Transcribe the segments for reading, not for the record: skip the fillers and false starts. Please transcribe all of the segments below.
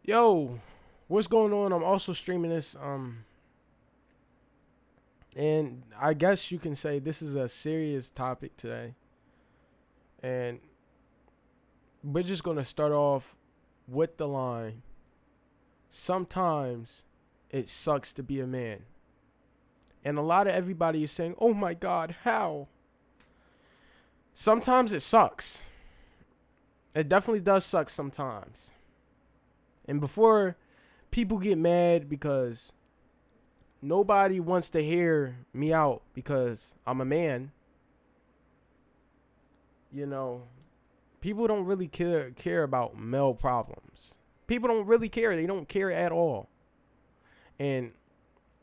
Yo, what's going on? I'm also streaming this. And I guess you can say this is a serious topic today. And we're just gonna start off with the line. Sometimes it sucks to be a man. And a lot of everybody is saying, "Oh my God, how?" Sometimes it sucks. It definitely does suck sometimes. And before people get mad because nobody wants to hear me out because I'm a man. You know, people don't really care about male problems. People don't really care. They don't care at all. And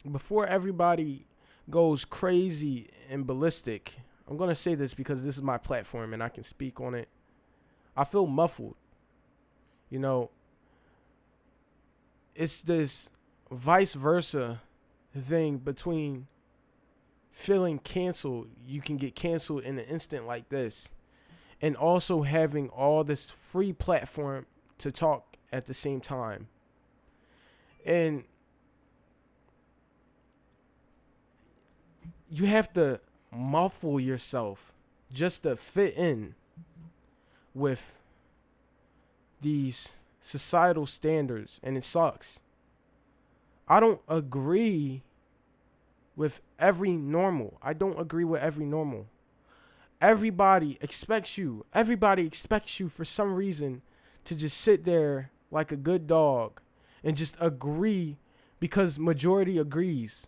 before everybody goes crazy and ballistic, I'm going to say this because this is my platform and I can speak on it. I feel muffled. You know, it's this vice versa thing between feeling canceled. You can get canceled in an instant like this, and also having all this free platform to talk at the same time. And you have to muffle yourself just to fit in with these societal standards, and it sucks. I don't agree with every normal. I don't agree with every normal. Everybody expects you for some reason to just sit there like a good dog and just agree because majority agrees.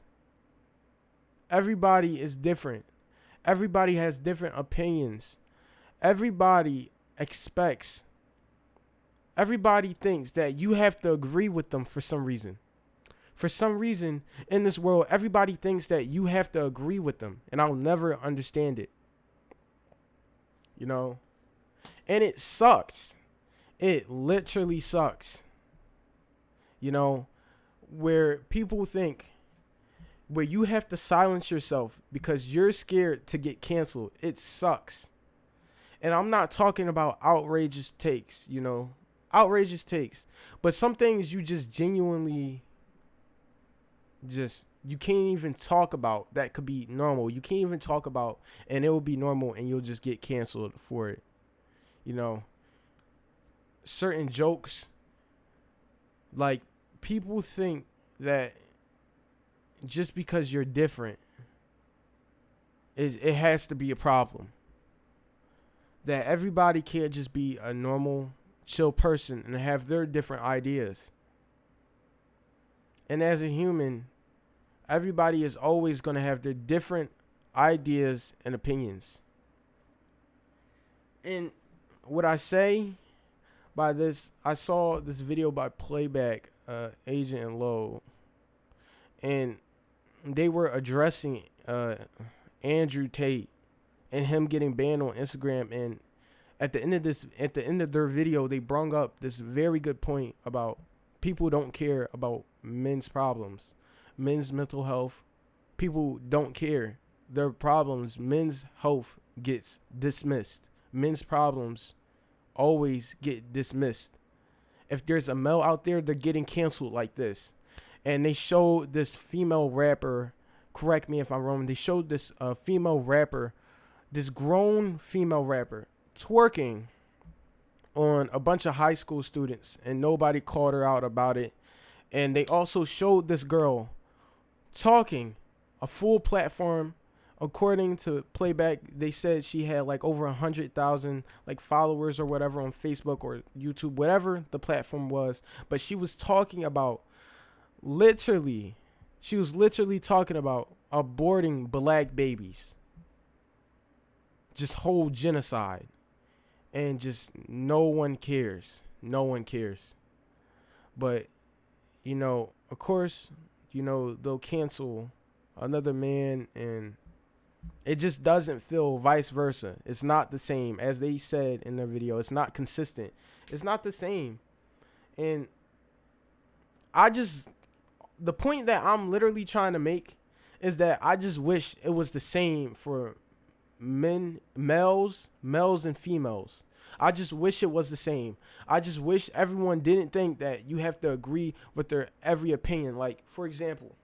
Everybody is different. Everybody has different opinions. Everybody expects, everybody thinks that you have to agree with them for some reason. For some reason in this world, everybody thinks that you have to agree with them, and I'll never understand it. You know? And it sucks. It literally sucks. You know, where people think, where you have to silence yourself because you're scared to get canceled. It sucks. And I'm not talking about outrageous takes, outrageous takes, but some things you just genuinely you can't even talk about that could be normal. You can't even talk about, and it will be normal, and you'll just get canceled for it. You know, certain jokes, like, people think that just because you're different, it has to be a problem. That everybody can't just be a normal, chill person and have their different ideas. And as a human, everybody is always going to have their different ideas and opinions. And what I say by this, I saw this video by Playback, Agent and Low, and they were addressing Andrew Tate and him getting banned on Instagram. And at the end of their video, they brung up this very good point about people don't care about men's problems, men's mental health. People don't care. Their problems, men's health gets dismissed. Men's problems always get dismissed. If there's a male out there, they're getting canceled like this. And they showed this female rapper, correct me if I'm wrong, they showed this female rapper, this grown female rapper, twerking on a bunch of high school students, and nobody called her out about it. And they also showed this girl talking, a full platform. According to Playback, they said she had like over 100,000 like followers or whatever on Facebook or YouTube, whatever the platform was. But she was talking about she was literally talking about aborting black babies, just whole genocide. And just no one cares. No one cares. But, of course, they'll cancel another man, and it just doesn't feel vice versa. It's not the same. As they said in their video, it's not consistent. It's not the same. And the point that I'm literally trying to make is that I just wish it was the same for males and females. I just wish it was the same. I just wish everyone didn't think that you have to agree with their every opinion. Like, for example,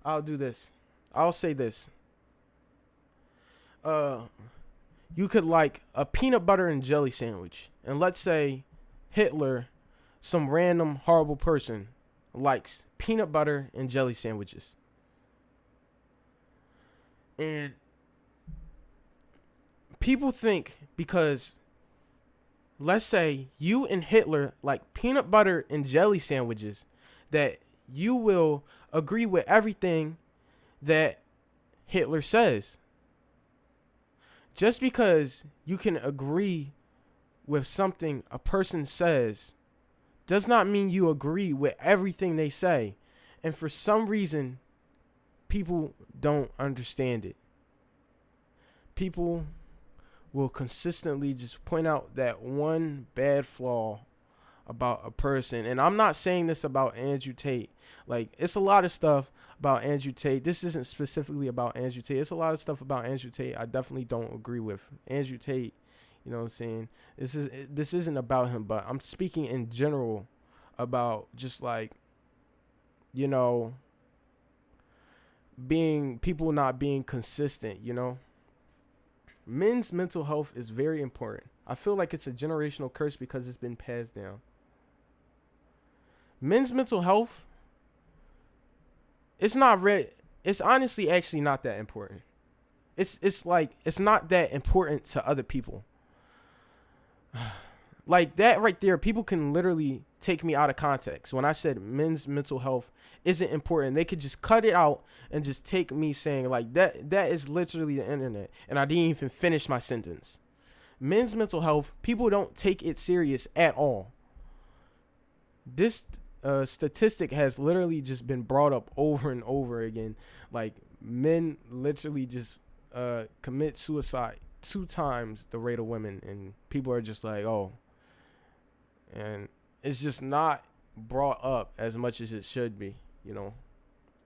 I'll do this. I'll say this. Uh, you could like a peanut butter and jelly sandwich, and let's say Hitler, some random horrible person, likes peanut butter and jelly sandwiches. And people think because, let's say you and Hitler like peanut butter and jelly sandwiches, that you will agree with everything that Hitler says. Just because you can agree with something a person says does not mean you agree with everything they say. And for some reason, people don't understand it. People will consistently just point out that one bad flaw about a person. And I'm not saying this about Andrew Tate. Like, it's a lot of stuff about Andrew Tate. This isn't specifically about Andrew Tate. It's a lot of stuff about Andrew Tate I definitely don't agree with. Andrew Tate, you know what I'm saying? This isn't about him, but I'm speaking in general about just like, you know, people not being consistent, you know? Men's mental health is very important. I feel like it's a generational curse because it's been passed down. Men's mental health, it's honestly actually not that important. It's like it's not that important to other people. Like that right there, people can literally take me out of context. When I said men's mental health isn't important, they could just cut it out and just take me saying like that is literally the internet. And I didn't even finish my sentence. Men's mental health, people don't take it serious at all. This statistic has literally just been brought up over and over again. Like, men literally just commit suicide 2 times the rate of women, and people are just like, oh. And it's just not brought up as much as it should be, you know.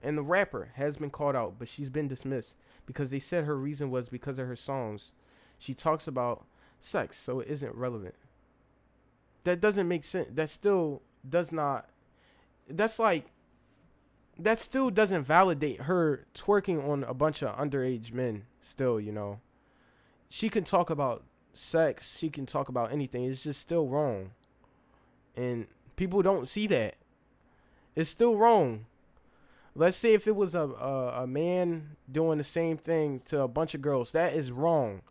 And the rapper has been called out, but she's been dismissed because they said her reason was because of her songs. She talks about sex, so it isn't relevant. That doesn't make sense. That still does not. That's like, that still doesn't validate her twerking on a bunch of underage men still, you know. She can talk about sex. She can talk about anything. It's just still wrong. And people don't see that. It's still wrong. Let's say if it was a man doing the same thing to a bunch of girls, that is wrong.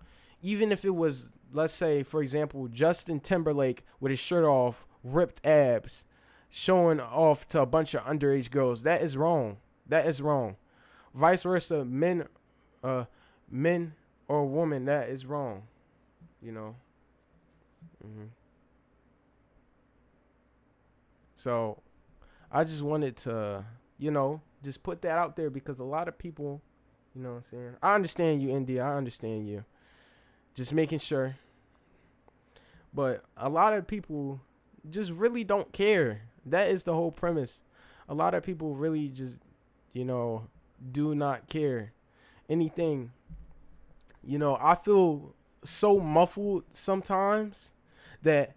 Even if it was, let's say, for example, Justin Timberlake with his shirt off, ripped abs, showing off to a bunch of underage girls, that is wrong. That is wrong. Vice versa, men or women, that is wrong. You know. So, I just wanted to, you know, just put that out there because a lot of people, you know what I'm saying? I understand you, India. I understand you. Just making sure. But a lot of people just really don't care. That is the whole premise. A lot of people really just, you know, do not care. Anything. You know, I feel so muffled sometimes that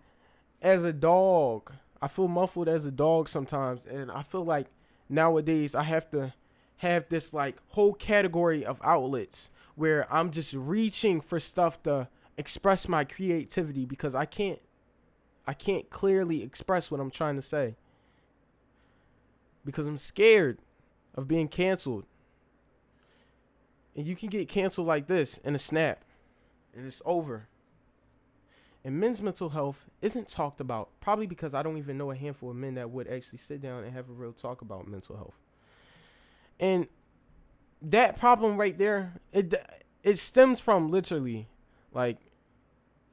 as a dog, I feel muffled as a dog sometimes. And I feel like nowadays I have to have this like whole category of outlets where I'm just reaching for stuff to express my creativity because I can't clearly express what I'm trying to say because I'm scared of being canceled. And you can get canceled like this in a snap and it's over. And men's mental health isn't talked about, probably because I don't even know a handful of men that would actually sit down and have a real talk about mental health. And that problem right there, it stems from literally, like,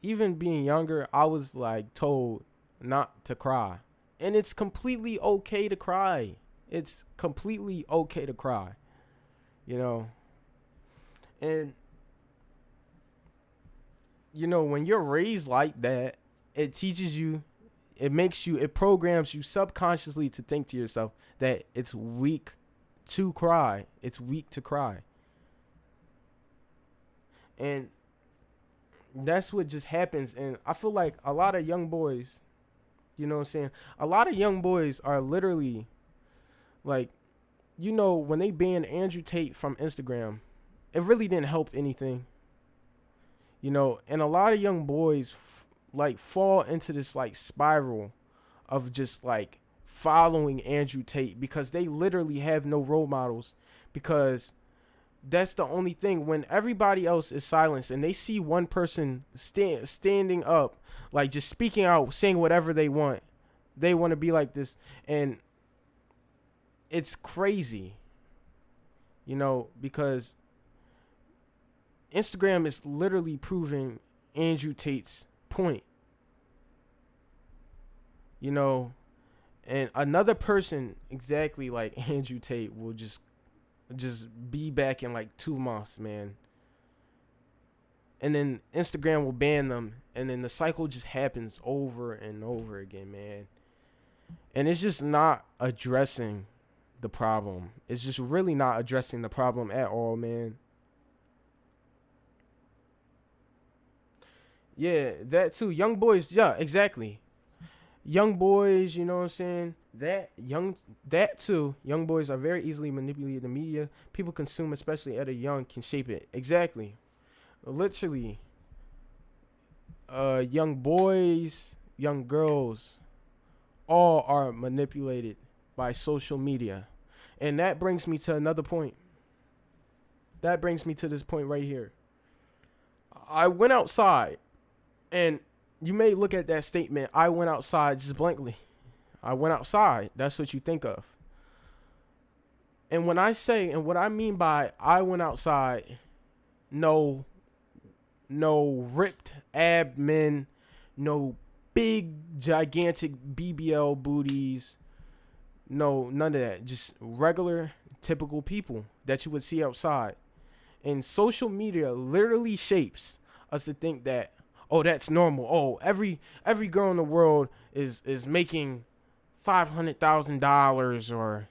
even being younger, I was like told not to cry. And it's completely okay to cry. It's completely okay to cry. You know. And you know, when you're raised like that, it teaches you, it programs you subconsciously to think to yourself that it's weak to cry. It's weak to cry. And, That's what just happens. And I feel like a lot of young boys, you know what I'm saying? A lot of young boys are literally like, when they banned Andrew Tate from Instagram, it really didn't help anything. And a lot of young boys like fall into this like spiral of just like following Andrew Tate because they literally have no role models, because that's the only thing. When everybody else is silenced and they see one person standing up, like just speaking out, saying whatever they want to be like this. And it's crazy, because Instagram is literally proving Andrew Tate's point. And another person exactly like Andrew Tate will just be back in like 2 months, man. And then Instagram will ban them, and then the cycle just happens over and over again, man. And it's just not addressing the problem. It's just really not addressing the problem at all, man. Yeah, that too. Young boys, yeah, exactly. Young boys, you know what I'm saying? That too. Young boys are very easily manipulated. The media people consume, especially at a young, can shape it. Exactly. Literally. Young boys, young girls, all are manipulated by social media. And that brings me to another point. That brings me to this point right here. I went outside, and you may look at that statement, I went outside, just blankly. I went outside. That's what you think of. And when I say, and what I mean by I went outside, no ripped ab men, no big gigantic BBL booties, no, none of that. Just regular, typical people that you would see outside. And social media literally shapes us to think that, oh, that's normal. Oh, every girl in the world is making $500,000, or,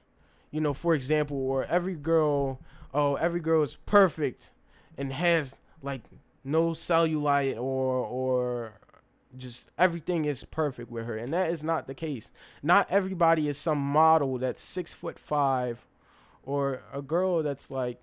for example, or every girl is perfect and has like no cellulite, or just everything is perfect with her. And that is not the case. Not everybody is some model that's 6'5", or a girl that's like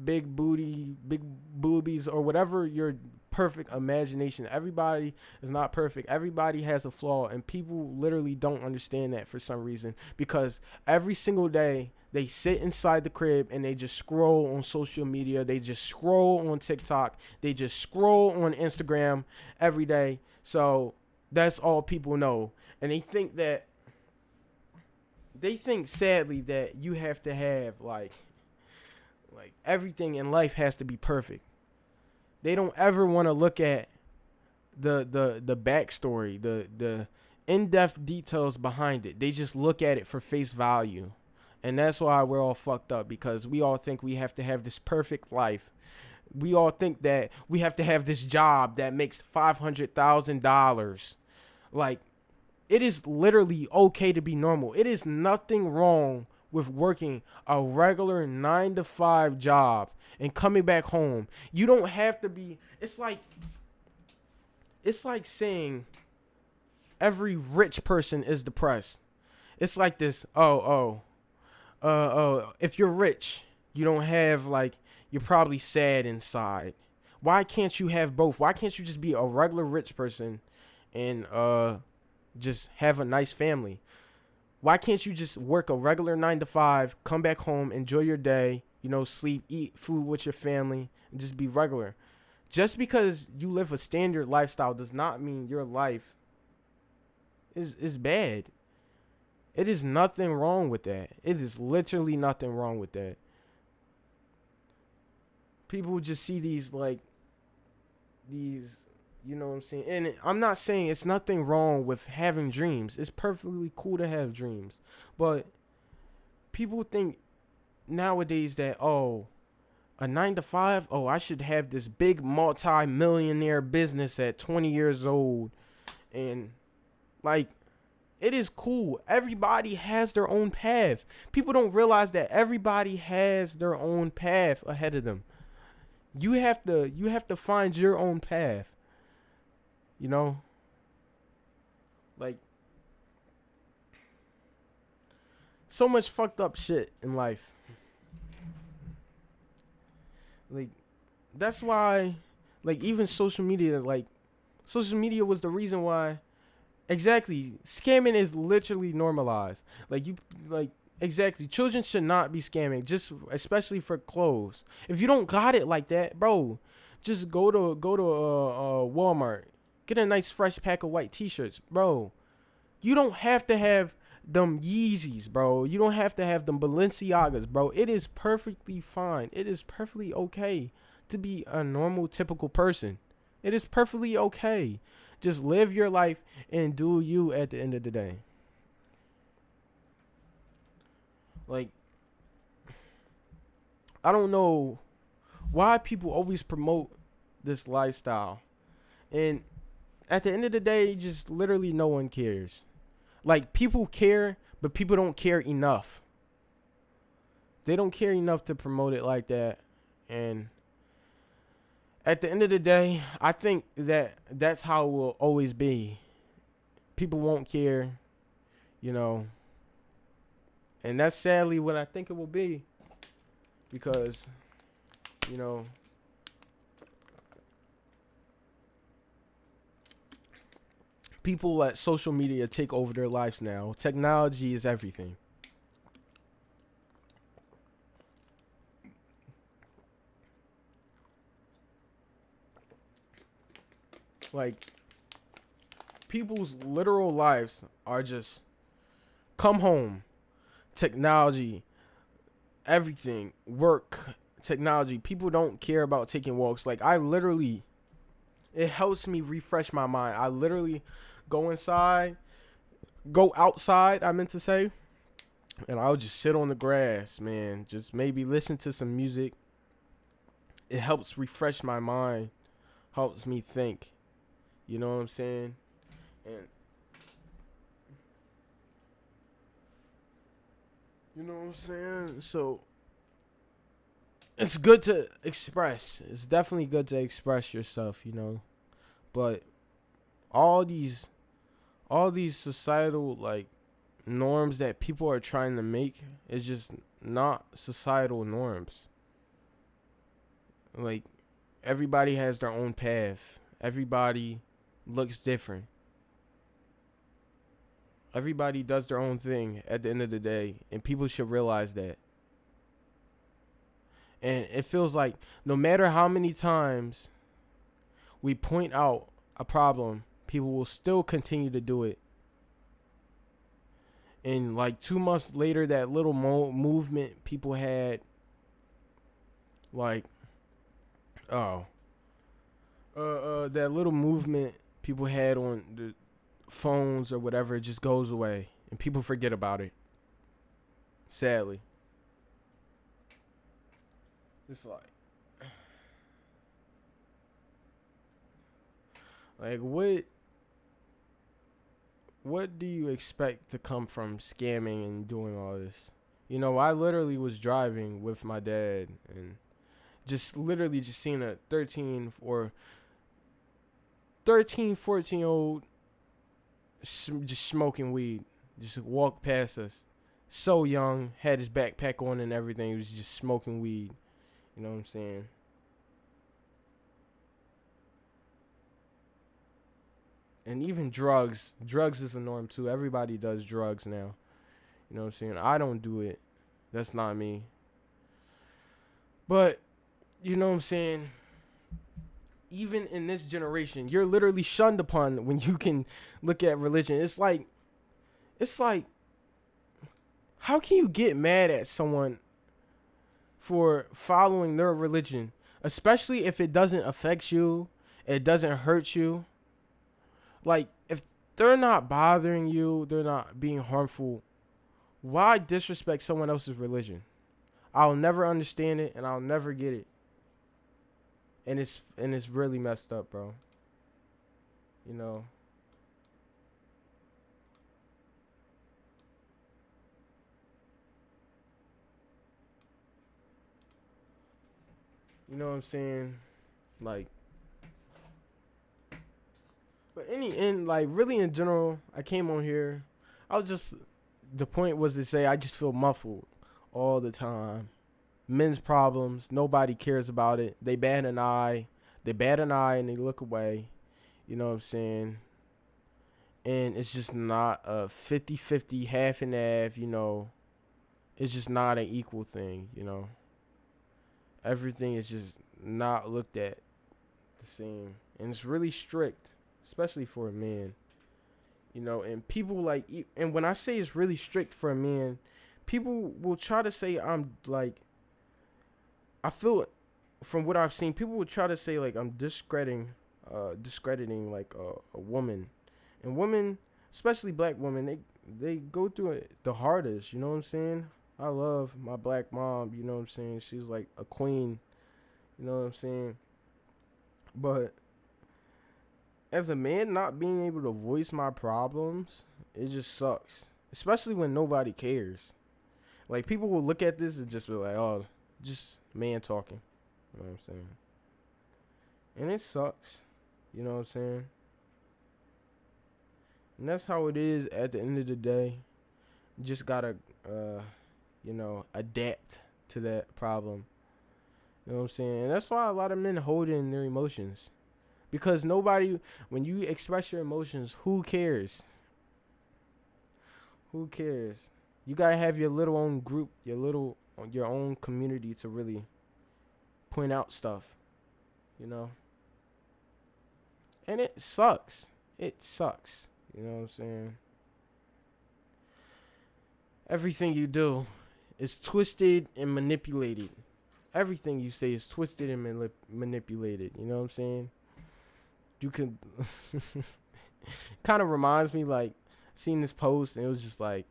big booty, big boobies, or whatever your perfect imagination. Everybody is not perfect. Everybody has a flaw, and people literally don't understand that for some reason, because every single day they sit inside the crib and they just scroll on social media. They just scroll on TikTok. They just scroll on Instagram every day. So that's all people know. And they think sadly that you have to have like everything in life has to be perfect. They don't ever want to look at the backstory, the in-depth details behind it. They just look at it for face value. And that's why we're all fucked up, because we all think we have to have this perfect life. We all think that we have to have this job that makes $500,000. Like, it is literally okay to be normal. It is nothing wrong with working a regular 9-to-5 job and coming back home. You don't have to be. It's like saying every rich person is depressed. It's like this. If you're rich, you don't have you're probably sad inside. Why can't you have both? Why can't you just be a regular rich person and just have a nice family? Why can't you just work a regular 9-to-5, come back home, enjoy your day, sleep, eat food with your family, and just be regular? Just because you live a standard lifestyle does not mean your life is bad. It is nothing wrong with that. It is literally nothing wrong with that. People just see these, you know what I'm saying? And I'm not saying it's nothing wrong with having dreams. It's perfectly cool to have dreams. But people think nowadays that, a 9-to-5, I should have this big multi-millionaire business at 20 years old. And, it is cool. Everybody has their own path. People don't realize that everybody has their own path ahead of them. You have to find your own path. You know, like so much fucked up shit in life. Like that's why, like even social media was the reason why. Exactly, scamming is literally normalized. Like you, like exactly, children should not be scamming. Just especially for clothes. If you don't got it like that, bro, just go to Walmart, get a nice fresh pack of white T-shirts, bro. You don't have to have them Yeezys, bro. You don't have to have them Balenciagas, bro. It is perfectly fine. It is perfectly okay to be a normal, typical person. It is perfectly okay. Just live your life and do you at the end of the day. Like, I don't know why people always promote this lifestyle. And at the end of the day, just literally no one cares. Like, people care, but people don't care enough. They don't care enough to promote it like that. And at the end of the day, I think that that's how it will always be. People won't care, you know. And that's sadly what I think it will be. Because, you know, people let social media take over their lives now. Technology is everything. Like, people's literal lives are just come home, technology, everything, work, technology. People don't care about taking walks. Like, I literally, it helps me refresh my mind. I literally go inside, go outside, I meant to say, and I'll just sit on the grass, man. Just maybe listen to some music. It helps refresh my mind, helps me think. You know what I'm saying? And you know what I'm saying? So it's good to express. It's definitely good to express yourself, you know. But all these all these societal like norms that people are trying to make is just not societal norms. Like everybody has their own path. Everybody looks different. Everybody does their own thing at the end of the day, and people should realize that. And it feels like no matter how many times we point out a problem, people will still continue to do it. And like 2 months later, that little movement people had, like, oh, that little movement people had on the phones or whatever, it just goes away, and people forget about it. Sadly, it's like what do you expect to come from scamming and doing all this? You know, I literally was driving with my dad and just literally just seeing a 14-year-old just smoking weed, just walked past us. So young, had his backpack on and everything. He was just smoking weed. You know what I'm saying? And even drugs. Drugs is a norm too. Everybody does drugs now. You know what I'm saying? I don't do it. That's not me. But, you know what I'm saying? Even in this generation, you're literally shunned upon when you can look at religion. It's like, how can you get mad at someone for following their religion? Especially if it doesn't affect you, it doesn't hurt you. Like, if they're not bothering you, they're not being harmful, why disrespect someone else's religion? I'll never understand it and I'll never get it. And it's really messed up, bro. You know. You know what I'm saying? Like, but like really in general, I came on here. I was just the point was to say I just feel muffled all the time. Men's problems, nobody cares about it. They bat an eye. They bat an eye and they look away. You know what I'm saying? And it's just not a 50-50, half and half, you know. It's just not an equal thing, you know. Everything is just not looked at the same. And it's really strict, especially for a man. You know, and people like, and when I say it's really strict for a man, people will try to say I'm like, I feel from what I've seen, people will try to say like I'm discrediting like a woman. And women, especially black women, they go through it the hardest, you know what I'm saying? I love my black mom, you know what I'm saying? She's like a queen, you know what I'm saying? But as a man, not being able to voice my problems, it just sucks. Especially when nobody cares. Like, people will look at this and just be like, oh, just man talking. You know what I'm saying? And it sucks. You know what I'm saying? And that's how it is at the end of the day. You just gotta, adapt to that problem. You know what I'm saying? And that's why a lot of men hold in their emotions. Because nobody, when you express your emotions, who cares? Who cares? You gotta have your little own group, your own community to really point out stuff, you know? And it sucks. It sucks. You know what I'm saying? Everything you do is twisted and manipulated. Everything you say is twisted and manipulated. You know what I'm saying? You can kind of reminds me like seeing this post and it was just like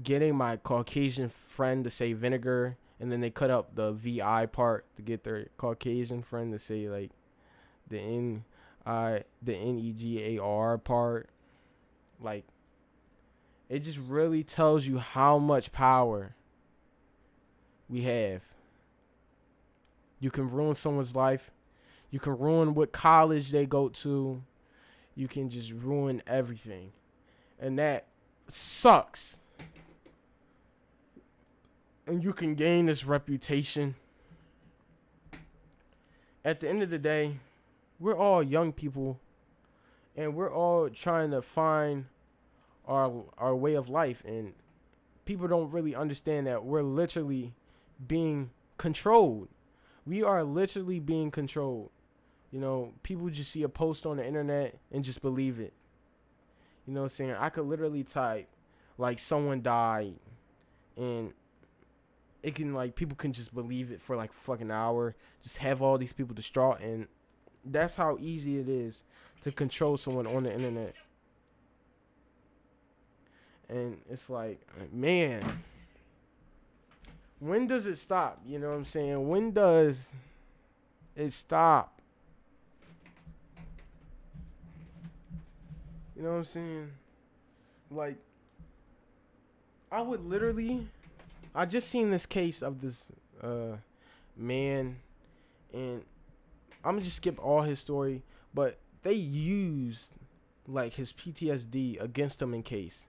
getting my Caucasian friend to say vinegar and then they cut up the VI part to get their Caucasian friend to say like the NEGAR part. Like, it just really tells you how much power we have. You can ruin someone's life. You can ruin what college they go to. You can just ruin everything. And that sucks. And you can gain this reputation. At the end of the day, we're all young people. And we're all trying to find our way of life. And people don't really understand that we're literally being controlled. We are literally being controlled. You know, people just see a post on the internet and just believe it. You know what I'm saying? I could literally type, like, someone died, and it can, like, people can just believe it for, like, a fucking hour. Just have all these people distraught, and that's how easy it is to control someone on the internet. And it's like, man, when does it stop? You know what I'm saying? When does it stop? You know what I'm saying? Like, I just seen this case of this man, and I'm gonna just skip all his story, but they used like his PTSD against him in case.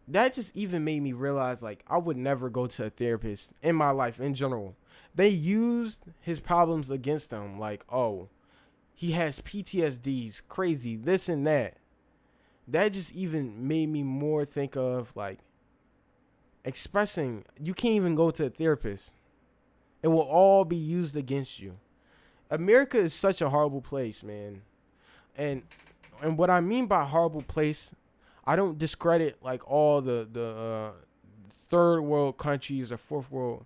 That just even made me realize like I would never go to a therapist in my life in general. They used his problems against him, like, oh, he has PTSDs, crazy, this and that. That just even made me more think of like expressing. You can't even go to a therapist. It will all be used against you. America is such a horrible place, man. And what I mean by horrible place, I don't discredit like all the third world countries or fourth world,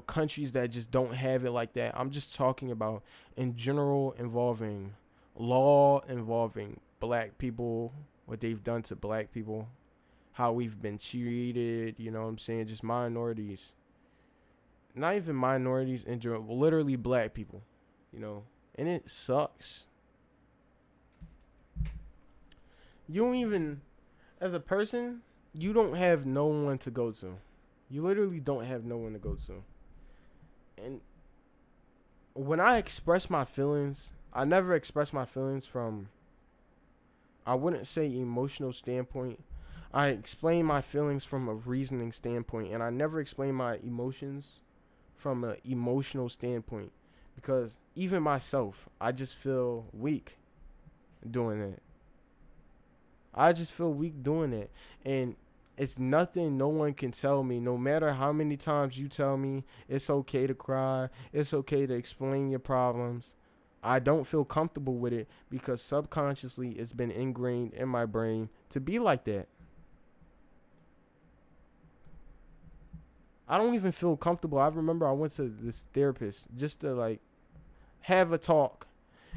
countries that just don't have it like that. I'm just talking about in general involving law, involving black people, what they've done to black people, how we've been treated, you know what I'm saying, just minorities. Not even minorities in general, literally black people, you know, and it sucks. You don't even, as a person, you don't have no one to go to. You literally don't have no one to go to. And when I express my feelings, I never express my feelings from, I wouldn't say emotional standpoint. I explain my feelings from a reasoning standpoint, and I never explain my emotions from an emotional standpoint, because even myself, I just feel weak doing it. I just feel weak doing it. And it's nothing no one can tell me, no matter how many times you tell me it's okay to cry, it's okay to explain your problems. I don't feel comfortable with it because subconsciously it's been ingrained in my brain to be like that. I don't even feel comfortable. I remember I went to this therapist just to like have a talk,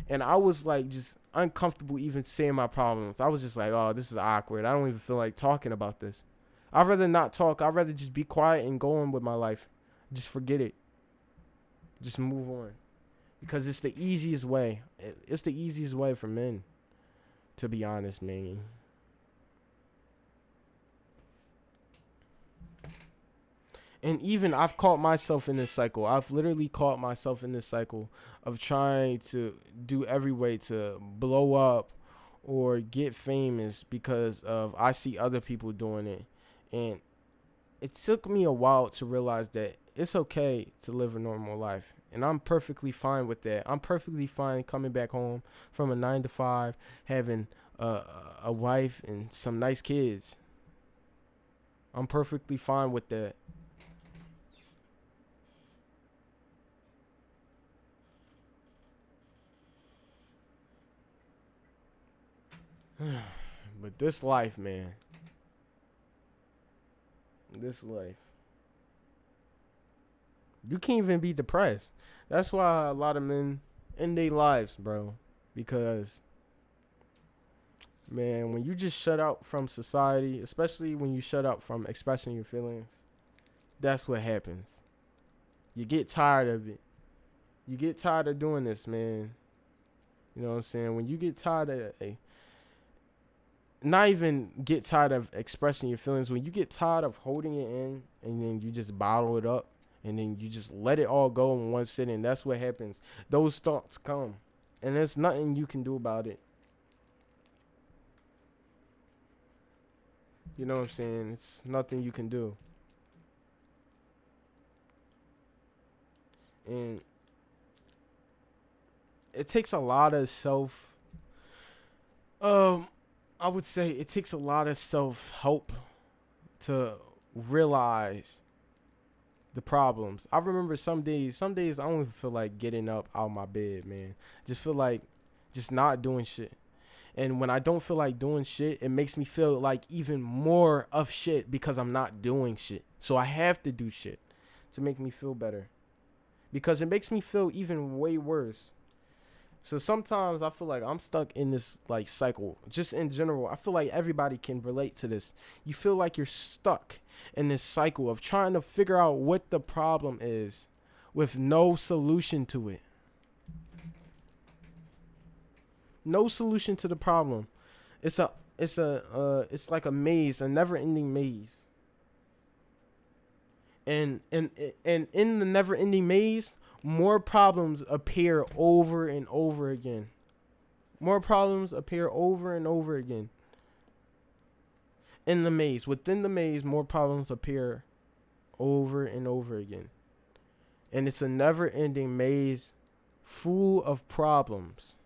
and I was like just uncomfortable even saying my problems. I was just like, oh, this is awkward. I don't even feel like talking about this. I'd rather not talk. I'd rather just be quiet and go on with my life. Just forget it. Just move on. Because it's the easiest way. It's the easiest way for men, to be honest, man. And even I've caught myself in this cycle. I've literally caught myself in this cycle of trying to do every way to blow up or get famous because of I see other people doing it. And it took me a while to realize that it's okay to live a normal life. And I'm perfectly fine with that. I'm perfectly fine coming back home from a 9 to 5, having a wife and some nice kids. I'm perfectly fine with that. But this life, man, this life, you can't even be depressed. That's why a lot of men end their lives, bro. Because, man, when you just shut out from society, especially when you shut out from expressing your feelings, that's what happens. You get tired of it. You get tired of doing this, man. You know what I'm saying? When you get tired of not even get tired of expressing your feelings, when you get tired of holding it in and then you just bottle it up and then you just let it all go in one sitting, that's what happens. Those thoughts come and there's nothing you can do about it. You know what I'm saying? It's nothing you can do. And it takes a lot of um I would say it takes a lot of self help to realize the problems. I remember some days I don't even feel like getting up out of my bed, man. Just feel like just not doing shit. And when I don't feel like doing shit, it makes me feel like even more of shit because I'm not doing shit. So I have to do shit to make me feel better. Because it makes me feel even way worse. So sometimes I feel like I'm stuck in this like cycle. Just in general, I feel like everybody can relate to this. You feel like you're stuck in this cycle of trying to figure out what the problem is with no solution to it. No solution to the problem. It's like a maze, a never-ending maze. And in the never-ending maze, more problems appear over and over again. More problems appear over and over again. In the maze, within the maze, more problems appear over and over again. And it's a never-ending maze full of problems.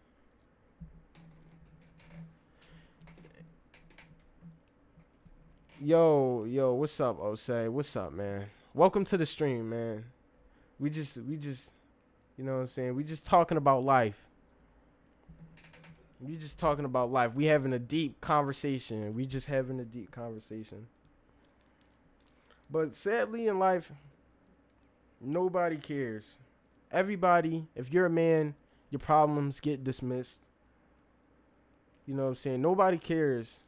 Yo, what's up, Osei? What's up, man? Welcome to the stream, man. We just, you know what I'm saying? We just talking about life. We just talking about life. We having a deep conversation. We just having a deep conversation. But sadly in life, nobody cares. Everybody, if you're a man, your problems get dismissed. You know what I'm saying? Nobody cares.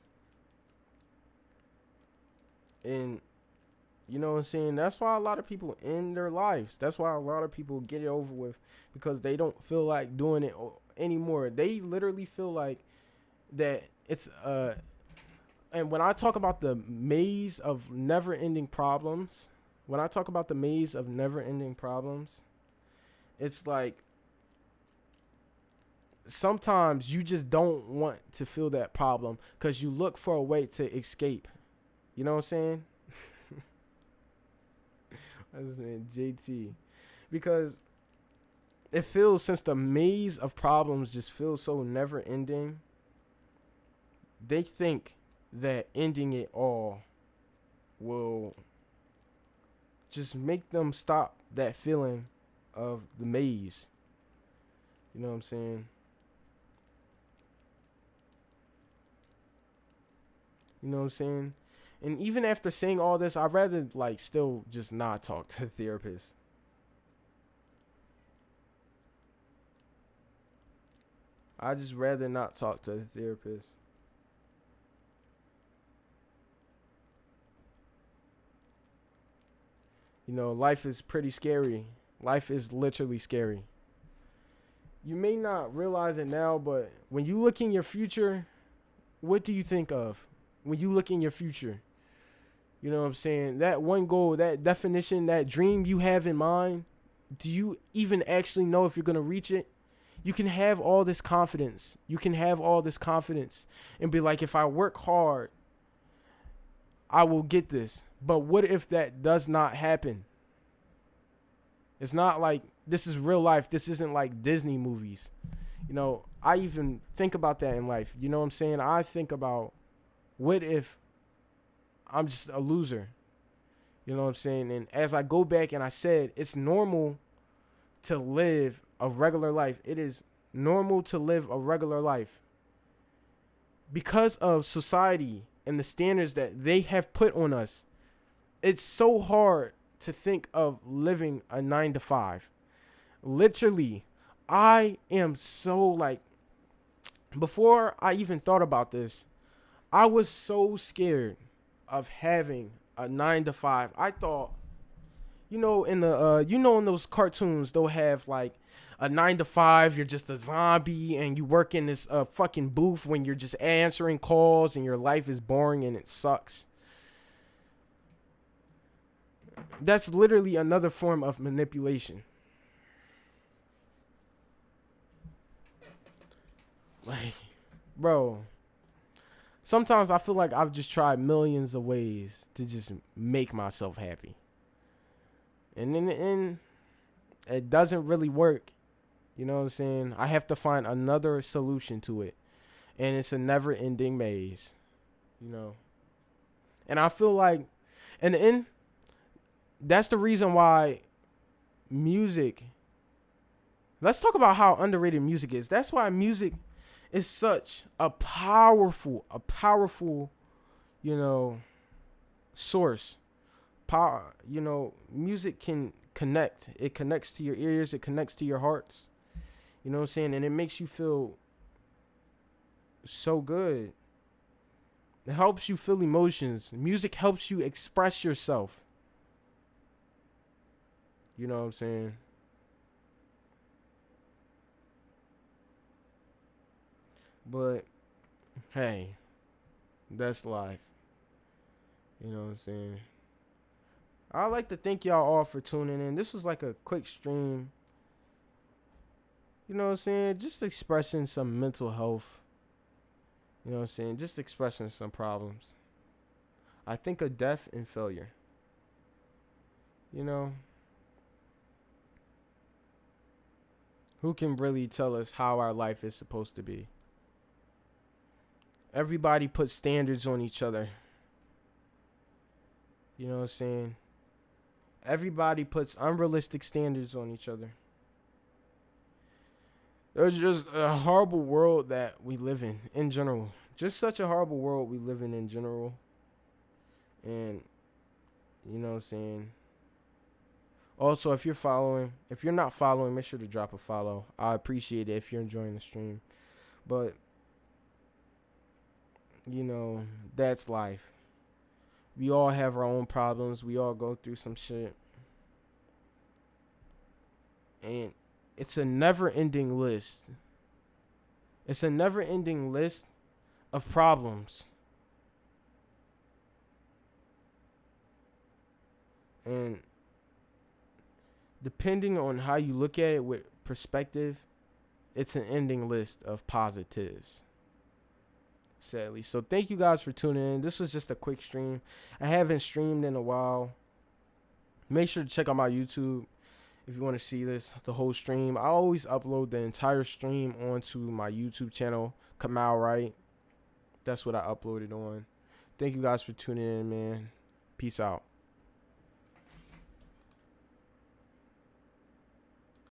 And you know what I'm saying? That's why a lot of people end their lives. That's why a lot of people get it over with because they don't feel like doing it anymore. They literally feel like that it's and when I talk about the maze of never-ending problems, when I talk about the maze of never-ending problems, it's like sometimes you just don't want to feel that problem because you look for a way to escape. You know what I'm saying? That's man JT. Because it feels, since the maze of problems just feels so never ending, they think that ending it all will just make them stop that feeling of the maze. You know what I'm saying? You know what I'm saying? And even after saying all this, I'd rather like still just not talk to a therapist. I just rather not talk to a therapist. You know, life is pretty scary. Life is literally scary. You may not realize it now, but when you look in your future, what do you think of? When you look in your future, you know what I'm saying? That one goal, that definition, that dream you have in mind, do you even actually know if you're going to reach it? You can have all this confidence. You can have all this confidence and be like, if I work hard, I will get this. But what if that does not happen? It's not like this is real life. This isn't like Disney movies. You know, I even think about that in life. You know what I'm saying? I think about, what if I'm just a loser? You know what I'm saying? And as I go back and I said, it's normal to live a regular life. It is normal to live a regular life. Because of society and the standards that they have put on us, it's so hard to think of living a 9 to 5. Literally, I am so like, before I even thought about this, I was so scared of having a 9 to 5. I thought, in the in those cartoons, they'll have like a 9 to 5. You're just a zombie and you work in this fucking booth when you're just answering calls and your life is boring and it sucks. That's literally another form of manipulation. Like, bro, sometimes I feel like I've just tried millions of ways to just make myself happy. And in the end, it doesn't really work. You know what I'm saying? I have to find another solution to it. And it's a never ending maze. You know? And I feel like, in the end, that's the reason why music. Let's talk about how underrated music is. That's why music is such a powerful, source. Power, music can connect. It connects to your ears, it connects to your hearts. You know what I'm saying? And it makes you feel so good. It helps you feel emotions. Music helps you express yourself. You know what I'm saying? But hey, that's life. You know what I'm saying? I'd like to thank y'all all for tuning in. This was like a quick stream. You know what I'm saying? Just expressing some mental health. You know what I'm saying? Just expressing some problems. I think of death and failure. You know? Who can really tell us how our life is supposed to be? Everybody puts standards on each other. You know what I'm saying? Everybody puts unrealistic standards on each other. There's just a horrible world that we live in general. Just such a horrible world we live in general. And, you know what I'm saying? Also, if you're not following, make sure to drop a follow. I appreciate it if you're enjoying the stream. But, that's life. We all have our own problems. We all go through some shit. And it's a never-ending list. It's a never-ending list of problems. And depending on how you look at it with perspective, it's an ending list of positives. Sadly. So thank you guys for tuning in. This was just a quick stream. I haven't streamed in a while. Make sure to check out my YouTube if you want to see the whole stream. I always upload the entire stream onto my YouTube channel, Kamau, right? That's what I uploaded on. Thank you guys for tuning in, man. Peace out.